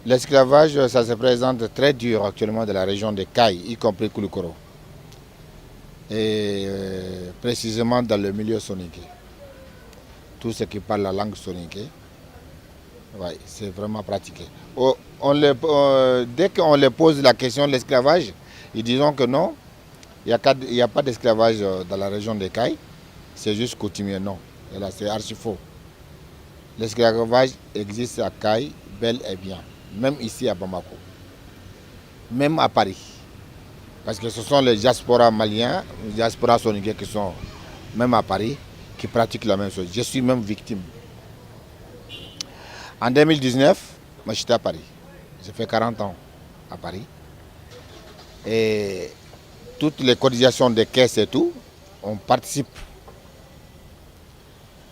L'esclavage, ça se présente très dur actuellement dans la région de Caille, y compris Koulikoro. Et précisément dans le milieu soninké. Tout ce qui parle la langue soninké, ouais, c'est vraiment pratiqué. Dès qu'on leur pose la question de l'esclavage, ils disent que non, il n'y a pas d'esclavage dans la région de Caille, c'est juste coutumier, non. Et là, c'est archi faux. L'esclavage existe à Caille, bel et bien, même ici à Bamako, même à Paris. Parce que ce sont les diasporas maliens, les diasporas soninké qui sont même à Paris, qui pratiquent la même chose. Je suis même victime. En 2019, moi j'étais à Paris. J'ai fait 40 ans à Paris. Et toutes les cotisations des caisses et tout, on participe.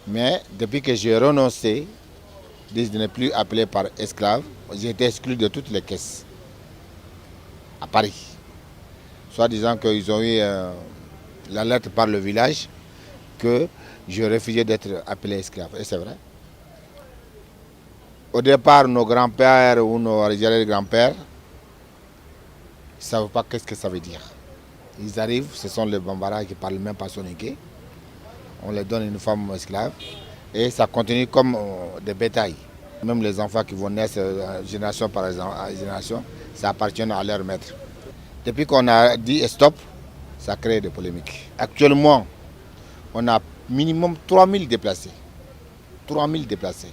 Mais depuis que j'ai renoncé de ne plus appeler par esclave, j'ai été exclu de toutes les caisses à Paris. Soit disant qu'ils ont eu l'alerte par le village que je refusais d'être appelé esclave. Et c'est vrai. Au départ, nos grands-pères ou nos arrière-grands-pères ne savent pas qu'est-ce que ça veut dire. Ils arrivent, ce sont les Bambara qui ne parlent même pas soninké. On leur donne une femme esclave et ça continue comme des bétails. Même les enfants qui vont naître génération par génération, ça appartient à leur maître. Depuis qu'on a dit stop, ça crée des polémiques. Actuellement, on a minimum 3000 déplacés. 3000 déplacés.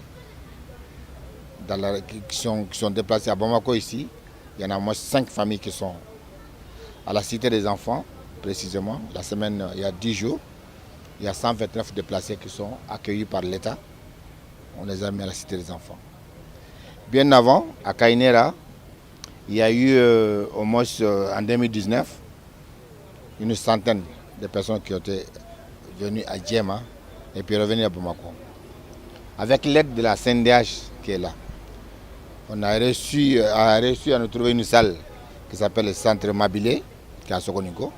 Qui sont déplacés à Bamako ici. Il y en a au moins 5 familles qui sont à la Cité des Enfants, précisément. La semaine, il y a 10 jours. Il y a 129 déplacés qui sont accueillis par l'État. On les a mis à la Cité des Enfants. Bien avant, à Kainera, il y a eu au moins en 2019 une centaine de personnes qui ont été venues à Djema et puis revenues à Bamako. Avec l'aide de la CNDH qui est là, on a réussi à nous trouver une salle qui s'appelle le Centre Mabilé, qui est à Sokoniko.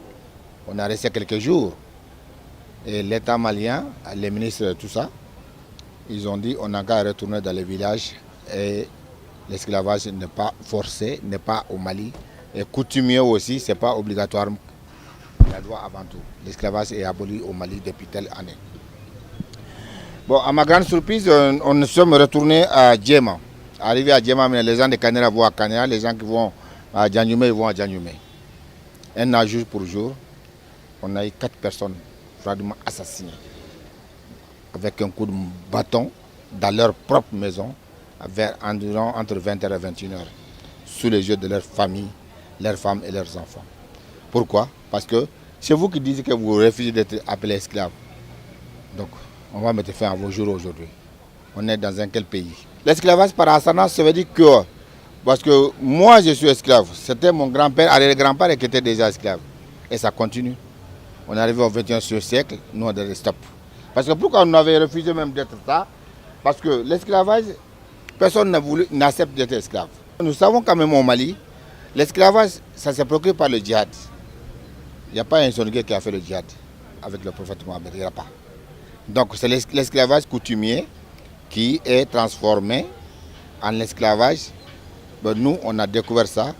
On a resté quelques jours. Et l'État malien, les ministres et tout ça, ils ont dit qu'on n'a qu'à retourner dans les villages et l'esclavage n'est pas forcé, n'est pas au Mali. Et coutumier aussi, ce n'est pas obligatoire. La loi avant tout. L'esclavage est aboli au Mali depuis telle année. Bon, à ma grande surprise, on nous sommes retournés à Djema. Arrivé à Djema, les gens de Kanera vont à Kanera, les gens qui vont à Djanoumé, ils vont à Djanoumé. Un an jour pour jour, on a eu 4 personnes pratiquement assassinées avec un coup de bâton dans leur propre maison environ entre 20h et 21h sous les yeux de leur famille, leurs femmes et leurs enfants. Pourquoi? Parce que c'est vous qui dites que vous refusez d'être appelé esclave. Donc, on va mettre fin à vos jours aujourd'hui. On est dans un quel pays? L'esclavage par ascendance, ça veut dire que, parce que moi je suis esclave, c'était mon grand-père, arrière-grand-père qui était déjà esclave. Et ça continue. On est arrivé au XXIe siècle, nous on a dit stop. Parce que pourquoi on avait refusé même d'être ça? Parce que l'esclavage, personne n'accepte d'être esclave. Nous savons quand même au Mali, l'esclavage, ça s'est procuré par le djihad. Il n'y a pas un soninké qui a fait le djihad avec le prophète Mohammed, il n'y a pas. Donc c'est l'esclavage coutumier qui est transformé en esclavage. Ben, nous, on a découvert ça